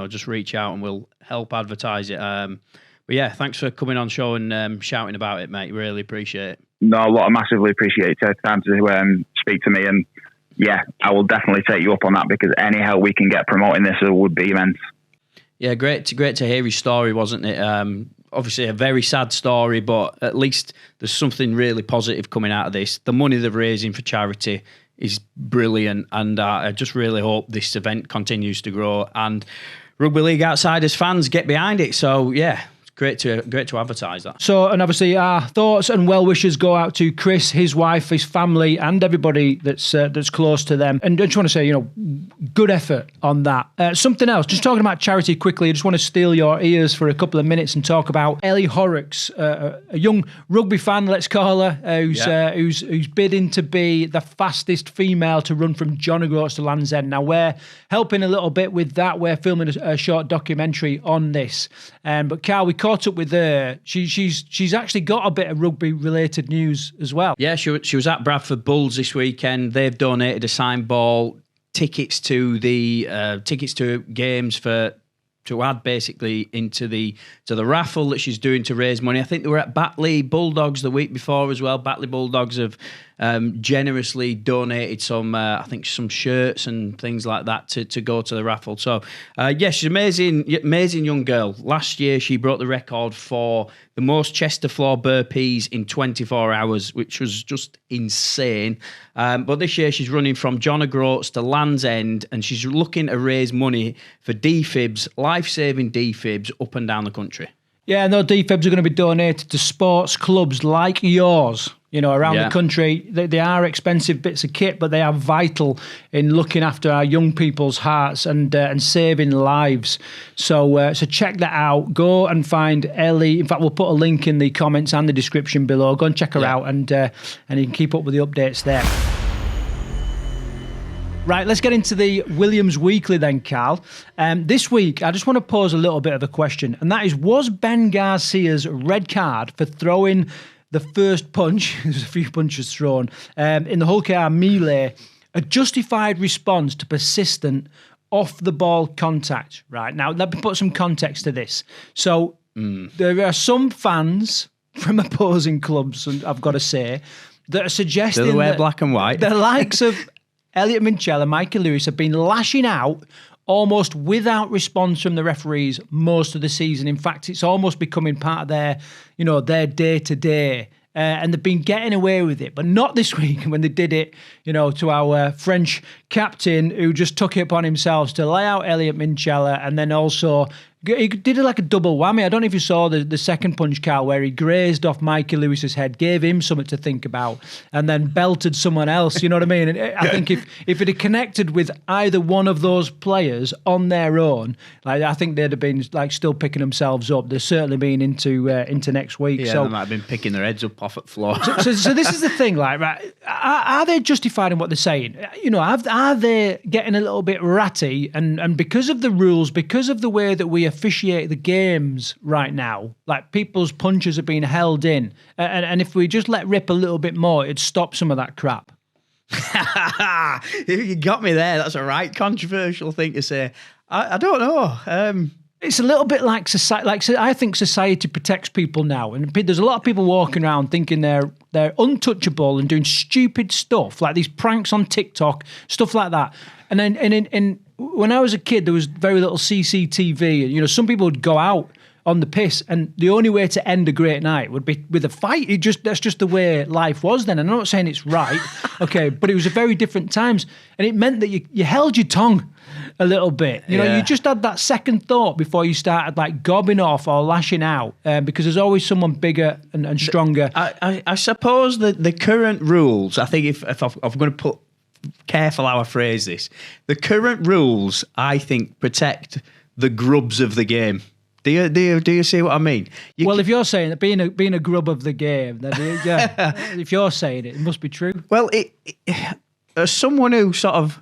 just reach out and we'll help advertise it. But yeah, thanks for coming on show and shouting about it, mate. Really appreciate it. No, I massively appreciate it. Take the time to speak to me, and yeah, I will definitely take you up on that because any help we can get promoting this would be immense. Yeah, great to hear his story, wasn't it? Obviously a very sad story, but at least there's something really positive coming out of this. The money they're raising for charity is brilliant, and I just really hope this event continues to grow and Rugby League Outsiders fans get behind it. So yeah, great to advertise that. So, and obviously our thoughts and well wishes go out to Chris, his wife, his family, and everybody that's close to them. And I just want to say, good effort on that. Something else, just talking about charity quickly, I just want to steal your ears for a couple of minutes and talk about Ellie Horrocks, a young rugby fan, let's call her, who's bidding to be the fastest female to run from John O'Groats to Land's End. Now we're helping a little bit with that. We're filming a short documentary on this. But Carl, we caught up with her. She's actually got a bit of rugby related news as well. Yeah, she was at Bradford Bulls this weekend. They've donated a signed ball, tickets to games to add basically into the raffle that she's doing to raise money. I think they were at Batley Bulldogs the week before as well. Batley Bulldogs have generously donated some shirts and things like that to go to the raffle. So she's an amazing young girl. Last year she broke the record for the most chest to floor burpees in 24 hours, which was just insane. But this year she's running from John O'Groats to Land's End, and she's looking to raise money for defibs, life-saving defibs up and down the country. Yeah, and those defibs are going to be donated to sports clubs like yours. around the country. They are expensive bits of kit, but they are vital in looking after our young people's hearts and saving lives. So check that out. Go and find Ellie. In fact, we'll put a link in the comments and the description below. Go and check her out, and you can keep up with the updates there. Right, let's get into the Williams Weekly then, Carl. This week, I just want to pose a little bit of a question, and that is, was Ben Garcia's red card for throwing the first punch, there's a few punches thrown, in the Hull KR melee, a justified response to persistent off-the-ball contact? Right, now let me put some context to this. So there are some fans from opposing clubs, and I've got to say, that are suggesting they wear black and white. The likes of Elliot Minchell and Mikey Lewis have been lashing out almost without response from the referees most of the season. In fact, it's almost becoming part of their day-to-day. And they've been getting away with it, but not this week when they did it, to our French captain, who just took it upon himself to lay out Elliot Minchella, and then also he did it like a double whammy. I don't know if you saw the second punch, Carl, where he grazed off Mikey Lewis's head, gave him something to think about, and then belted someone else. You know what I mean? And I think if it had connected with either one of those players on their own, I think they'd have been still picking themselves up. They're certainly been into next week. Yeah, so they might have been picking their heads up off at floor. So this is the thing, right? Are they justified in what they're saying? Are they getting a little bit ratty? And because of the rules, because of the way that we officiate the games right now, people's punches are being held in, and if we just let rip a little bit more, it'd stop some of that crap. You got me there. That's a right controversial thing to say. I don't know. It's a little bit like society. I think society protects people now, and there's a lot of people walking around thinking they're untouchable and doing stupid stuff like these pranks on TikTok, stuff like that. And then when I was a kid, there was very little CCTV. Some people would go out on the piss, and the only way to end a great night would be with a fight. That's just the way life was then. And I'm not saying it's right, okay, but it was a very different times, and it meant that you held your tongue a little bit. You just had that second thought before you started gobbing off or lashing out, because there's always someone bigger and stronger. I suppose that the current rules, I think if I'm going to put careful how I phrase this, the current rules, I think, protect the grubs of the game. Do you see what I mean? If you're saying that being a grub of the game, then if you're saying it must be true. Well, as someone who sort of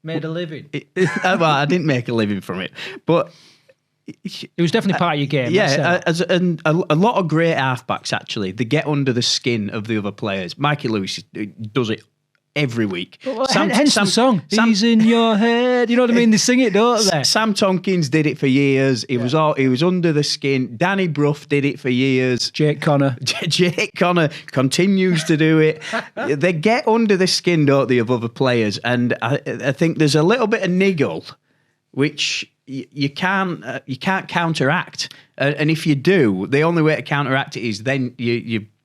made a living. Well, I didn't make a living from it, but it was definitely part of your game. Yeah, and a lot of great halfbacks, actually, they get under the skin of the other players. Mikey Lewis does it every week. Well, hence the song. He's in your head. You know what I mean? They sing it, don't they? Sam Tompkins did it for years. He was under the skin. Danny Brough did it for years. Jake Connor continues to do it. They get under the skin, don't they, of other players? And I think there's a little bit of niggle, which you can't counteract. And if you do, the only way to counteract it is then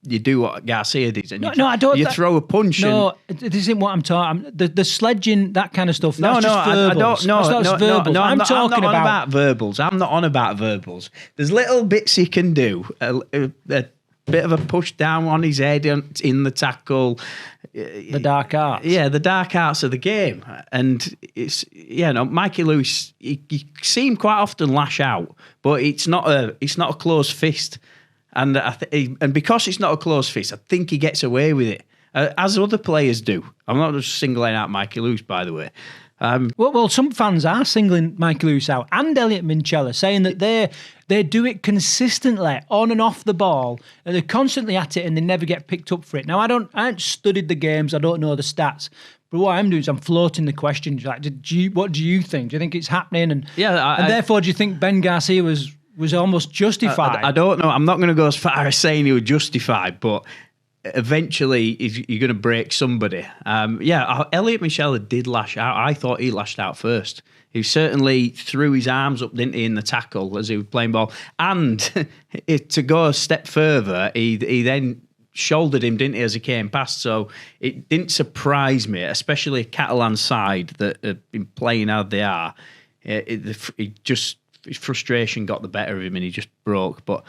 you do what Garcia did, and you throw a punch. No, this isn't what I'm talking. The sledging, that kind of stuff. That's just verbals. I'm talking about verbals. I'm not on about verbals. There's little bits he can do. A bit of a push down on his head in the tackle. The dark arts. Yeah, the dark arts of the game. And it's Mikey Lewis. He see him quite often lash out, but it's not a closed fist. And and because it's not a closed fist, I think he gets away with it, as other players do. I'm not just singling out Mikey Lewis, by the way. Well, some fans are singling Mikey Lewis out and Elliot Minchella, saying that they do it consistently on and off the ball, and they're constantly at it, and they never get picked up for it. Now, I haven't studied the games, I don't know the stats, but what I'm doing is I'm floating the question. What do you think? Do you think it's happening? And therefore, do you think Ben Garcia was almost justified? I don't know. I'm not going to go as far as saying he was justified, but eventually you're going to break somebody. Elliot Minchella did lash out. I thought he lashed out first. He certainly threw his arms up, didn't he, in the tackle as he was playing ball. And to go a step further, he then shouldered him, didn't he, as he came past. So it didn't surprise me, especially a Catalan side that have been playing how they are. His frustration got the better of him and he just broke. But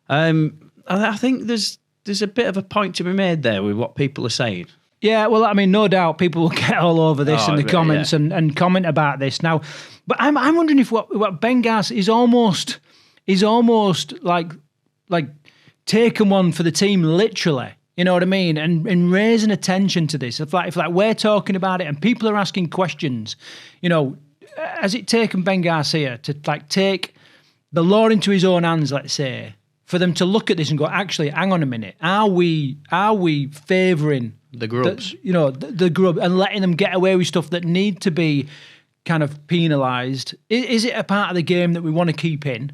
I think there's there's a bit of a point to be made there with what people are saying. Yeah, well, I mean, no doubt people will get all over this in the comments and comment about this now. But I'm wondering if what Ben Garcia is almost like taken one for the team literally. You know what I mean? And raising attention to this. If we're talking about it and people are asking questions, you know, has it taken Ben Garcia to take the law into his own hands, let's say, for them to look at this and go, actually, hang on a minute, are we favouring the grubs? The grub, and letting them get away with stuff that need to be kind of penalised? Is it a part of the game that we want to keep in?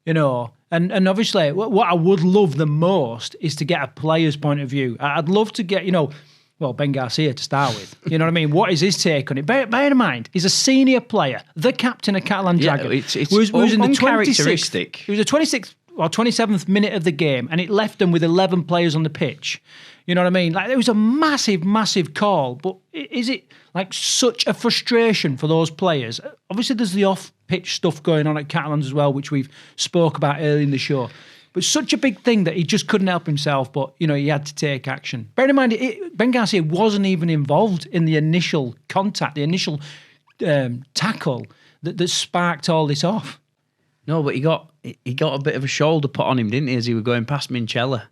You know, and obviously what I would love the most is to get a player's point of view. I'd love to get, Ben Garcia to start with. You know what I mean? What is his take on it? Bear in mind, he's a senior player, the captain of Catalan Dragons. It's was in the uncharacteristic. It was the 26th or 27th minute of the game, and it left them with 11 players on the pitch. You know what I mean? Like, it was a massive, massive call, but is it like such a frustration for those players? Obviously, there's the off-pitch stuff going on at Catalans as well, which we've spoke about early in the show. But such a big thing that he just couldn't help himself, but, he had to take action. Bear in mind, Ben Garcia wasn't even involved in the initial contact, the initial tackle that sparked all this off. No, but he got a bit of a shoulder put on him, didn't he, as he was going past Minchella?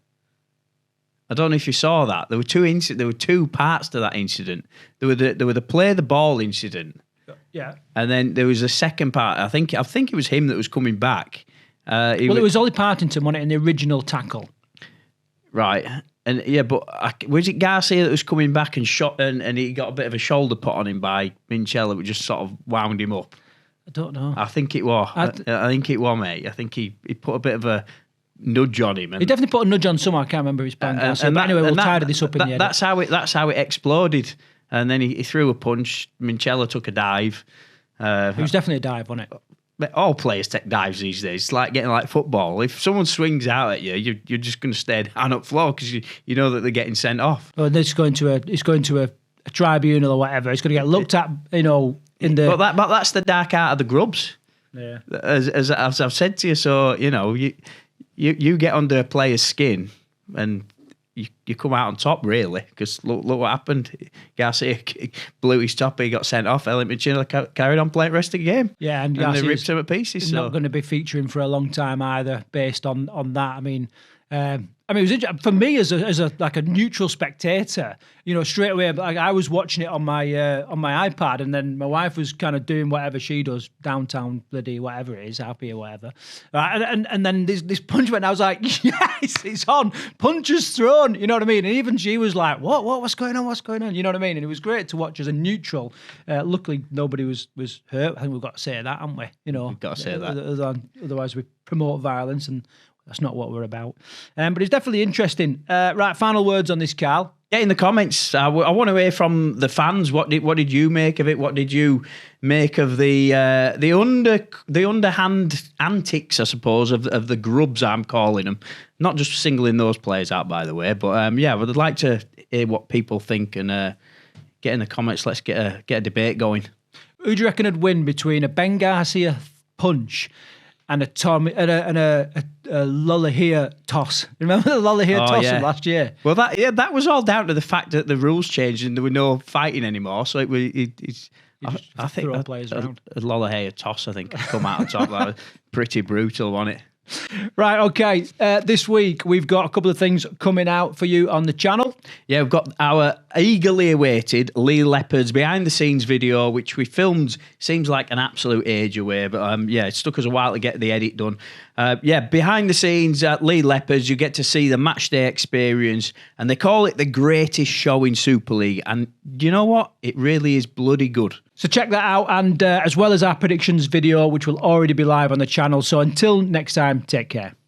I don't know if you saw that. There were two parts to that incident. There were the play the ball incident. Yeah. And then there was a second part. I think it was him that was coming back. It was Ollie Partington, wasn't it, in the original tackle? Right. And but was it Garcia that was coming back and shot and he got a bit of a shoulder put on him by Minchella, which just sort of wound him up? I don't know. I think it was. I think it was, mate. I think he put a bit of a nudge on him. He definitely put a nudge on someone. I can't remember his band. Anyway, we'll tidy this up in the edit. That's how it exploded. And then he threw a punch. Minchella took a dive. It was definitely a dive, wasn't it? All players take dives these days. It's like getting like football. If someone swings out at you, you're just going to stay down up floor because you know that they're getting sent off. Well, it's going to a tribunal or whatever. It's going to get looked at, in the. But that's the dark art of the grubs. Yeah. As I've said to you, so you get under a player's skin and you come out on top, really, because look what happened. Garcia blew his top, he got sent off. Ellie Mitchell carried on playing the rest of the game. Yeah, and they ripped him to pieces. He's not going to be featuring for a long time either, based on that. I mean, it was interesting for me as a neutral spectator. Straight away, like, I was watching it on my iPad, and then my wife was kind of doing whatever she does, downtown bloody whatever it is, happy or whatever. And then this punch went. And I was like, yes, it's on. Punch is thrown. You know what I mean? And even she was like, what's going on? What's going on? You know what I mean? And it was great to watch as a neutral. Luckily, nobody was hurt. I think we've got to say that, haven't we? We've got to say that. Otherwise, we promote violence, and that's not what we're about. But it's definitely interesting. Right, final words on this, Carl. Get in the comments. I want to hear from the fans. What did you make of it? What did you make of the underhand antics, I suppose, of the grubs, I'm calling them? Not just singling those players out, by the way, but I would like to hear what people think and get in the comments. Let's get a debate going. Who do you reckon would win between a Ben Garcia punch and a Lollahea toss? Remember the Lollahea toss of last year? Well, that was all down to the fact that the rules changed and there were no fighting anymore. So I think a Lollahea toss, I think, come out on top. That was pretty brutal, wasn't it? Right, okay. This week we've got a couple of things coming out for you on the channel. Yeah, we've got our eagerly awaited Leigh Leopards behind the scenes video, which we filmed, seems like an absolute age away, but it took us a while to get the edit done. Behind the scenes at Leigh Leopards, you get to see the match day experience, and they call it the greatest show in Super League. And you know what? It really is bloody good. So check that out, and as well as our predictions video, which will already be live on the channel. So until next time, take care.